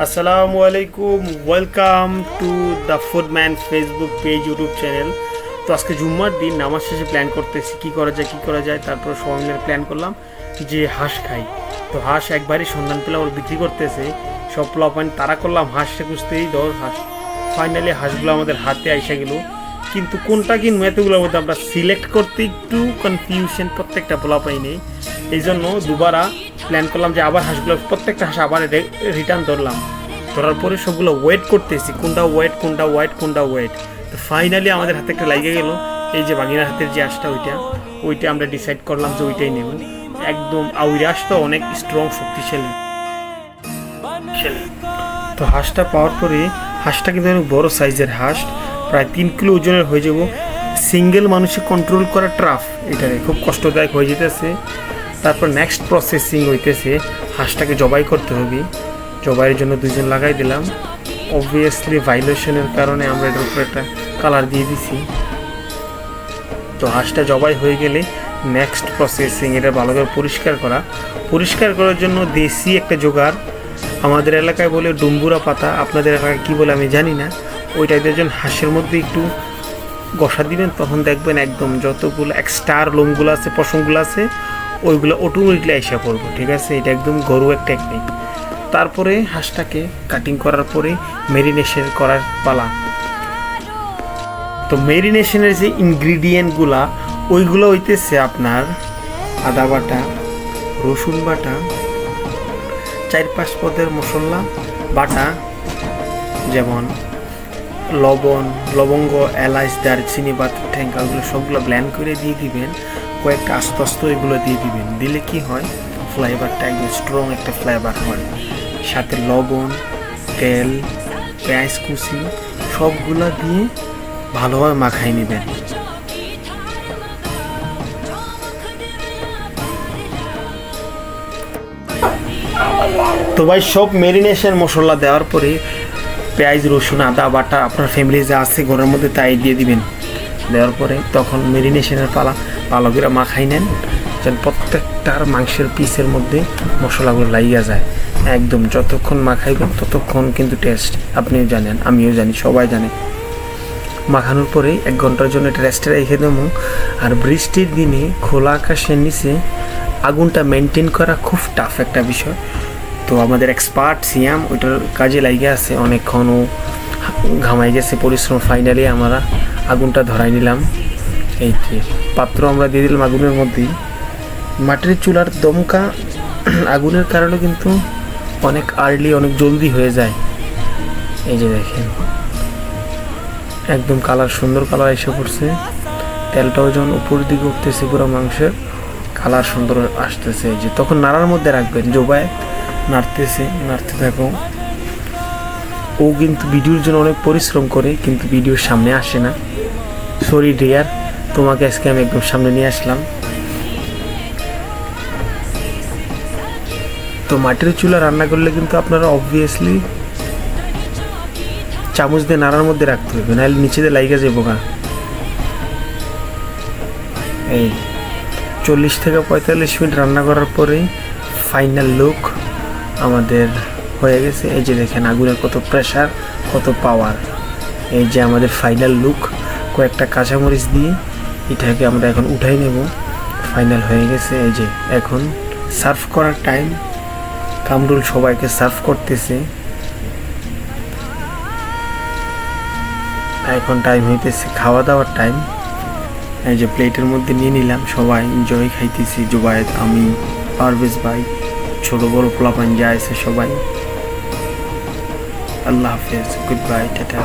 আসসালামু আলাইকুম, welcome to the Foodman Facebook page, YouTube channel. তো আজকে জুম্মার দিন নামাজ শেষে প্ল্যান করতেছি কী করা যায়। তারপর সবাই মিলে প্ল্যান করলাম যে হাঁস খাই। তো হাঁস একবারই সন্ধান পেলাম, ওরা বিক্রি করতেছে সব প্লাপান তারা করলাম হাঁসটা খুঁজতেই 10 হাঁস। ফাইনালি হাঁসগুলো আমাদের হাতে আইসা গেল, কিন্তু কোনটা কিনবো এতগুলোর মধ্যে আমরা সিলেক্ট করতে একটু কনফিউশন, প্রত্যেকটা পোলাপাই নেই। এই জন্য দুবারা প্ল্যান করলাম যে আবার হাঁসগুলো প্রত্যেকটা হাঁস আবার রিটার্ন ধরার পরে সবগুলো ওয়েট করতেছি কোনটা ওয়েট। তো ফাইনালি আমাদের হাতে একটা লাগিয়ে গেল, এই যে বাগিনার হাতের যে হাঁসটা ওইটা আমরা ডিসাইড করলাম যে ওইটাই নেব। একদম আউরি হাঁস তো অনেক স্ট্রং, শক্তিশালী। তো হাঁসটা পাওয়ার পরে হাঁসটা কিন্তু অনেক বড় সাইজের হাঁস, প্রায় 3 কিলো ওজনের হয়ে যাব। সিঙ্গেল মানুষে কন্ট্রোল করা ট্রাফ, এটা খুব কষ্টদায়ক হয়ে যেতেছে। তারপর নেক্সট প্রসেসিং হইতেছে, হাঁসটাকে জবাই করতে হবে। জবাইয়ের জন্য 2 জন লাগাই দিলাম। অবভিয়াসলি ভাইলেশনের কারণে আমরা এটার উপরে একটা কালার দিয়ে দিছি। তো হাঁসটা জবাই হয়ে গেলে নেক্সট প্রসেসিং, এটা ভালো করে পরিষ্কার করার জন্য দেশি একটা জোগাড়, আমাদের এলাকায় বলে ডুম্বুরা পাতা, আপনাদের এলাকায় কী বলে আমি জানি না। ওইটা একজন হাঁসের মধ্যে একটু গসা দিবেন, তখন দেখবেন একদম যতগুলো এক্সট্রা লোমগুলো আছে, পশমগুলো আছে, ওইগুলো অটোমেটিকলি আইসা পড়বো। ঠিক আছে, এটা একদম ঘরোয়া টেকনিক। তারপরে হাঁসটাকে কাটিং করার পরে মেরিনেশন করার পালা। তো মেরিনেশনের যে ইনগ্রিডিয়েন্টগুলা ওইগুলো হইতেছে আপনার আদা বাটা, রসুন বাটা, 4-5 পদের মশলা বাটা, যেমন লবঙ্গ, এলাচ, দারচিনি, বাতার ঠ্যাঙ্কা, ওগুলো সবগুলো ব্ল্যান্ড করে দিয়ে দিবেন। কয়েকটা আস্তে এগুলো দিয়ে দিবেন, দিলে কি হয় ফ্লেভারটা একদম স্ট্রং একটা ফ্লেভার হয়। সাথে লবণ, তেল, পেঁয়াজ কুচি সবগুলো দিয়ে ভালোভাবে মাখাই নেবেন। তো ভাই সব মেরিনেশন মশলা দেওয়ার পরে পেঁয়াজ, রসুন, আদা বাটা আপনার ফ্যামিলি যা আছে ঘরের মধ্যে তাই দিয়ে দিবেন। দেওয়ার পরে তখন মেরিনেশনের পালা ভালো করে মাখাই নেন, যেন প্রত্যেকটার মাংসের পিসের মধ্যে মশলাগুলো লাগিয়ে যায়। একদম যতক্ষণ মাখাইবেন ততক্ষণ কিন্তু টেস্ট, আপনিও জানেন, আমিও জানি, সবাই জানে। মাখানোর পরে 1 ঘন্টার জন্য এটা রেস্টে রেখে দেবো। আর বৃষ্টির দিনে খোলা আকাশের নিচে আগুনটা মেনটেন করা খুব টাফ একটা বিষয়। তো আমাদের এক্সপার্ট সিয়াম ওইটার কাজে লাগিয়ে আছে, অনেকক্ষণও ঘামাই গেছে পরিশ্রম। ফাইনালি আমরা আগুনটা ধরাই নিলাম। এই যে পাত্র আমরা দিয়ে দিলাম আগুনের মধ্যেই। মাটির চুলার দমকা আগুনের কারণে কিন্তু অনেক আর্লি, অনেক জলদি হয়ে যায়। এই যে দেখেন একদম কালার, সুন্দর কালার এসে পড়ছে। তেলটাও যখন উপর দিকে উঠতেছে, পুরো মাংসের কালার সুন্দর আসতেছে। এই যে তখন নাড়ার মধ্যে রাখবেন, জবায় নাড়তে থাকো। ও কিন্তু ভিডিওর জন্য অনেক পরিশ্রম করে, কিন্তু ভিডিওর সামনে আসে না। সরি ডিয়ার, তোমাকে আজকে আমি একদম সামনে নিয়ে আসলাম। তো মাটির চুলা রান্না করলে কিন্তু আপনারা অবভিয়াসলি চামচ দিয়ে নাড়ার মধ্যে রাখতে হবে, নাহলে নিচে দিয়ে লাইগা যাবো গা। এই 40 থেকে 45 মিনিট রান্না করার পরে ফাইনাল লুক আমাদের হয়ে গেছে। এই যে দেখেন আগুনের কত প্রেশার, কত পাওয়ার। এই যে আমাদের ফাইনাল লুক, কয়েকটা কাঁচামরিচ দিয়ে এটাকে আমরা এখন উঠাই নেব। ফাইনাল হয়ে গেছে। এই যে এখন সার্ভ করার টাইম, কামরুল সবাইকে সার্ভ করতেছে। এখন টাইম হইতেছে খাওয়া দাওয়ার টাইম। এই যে প্লেটের মধ্যে নিয়ে নিলাম, সবাই এনজয় খাইতেছি। জুবায়েদ, আমি, পারভেজ ভাই, ছোট বড় পোলাপান যা আছে সবাই। আল্লাহ হাফেজ, গুড বাই, টাটা।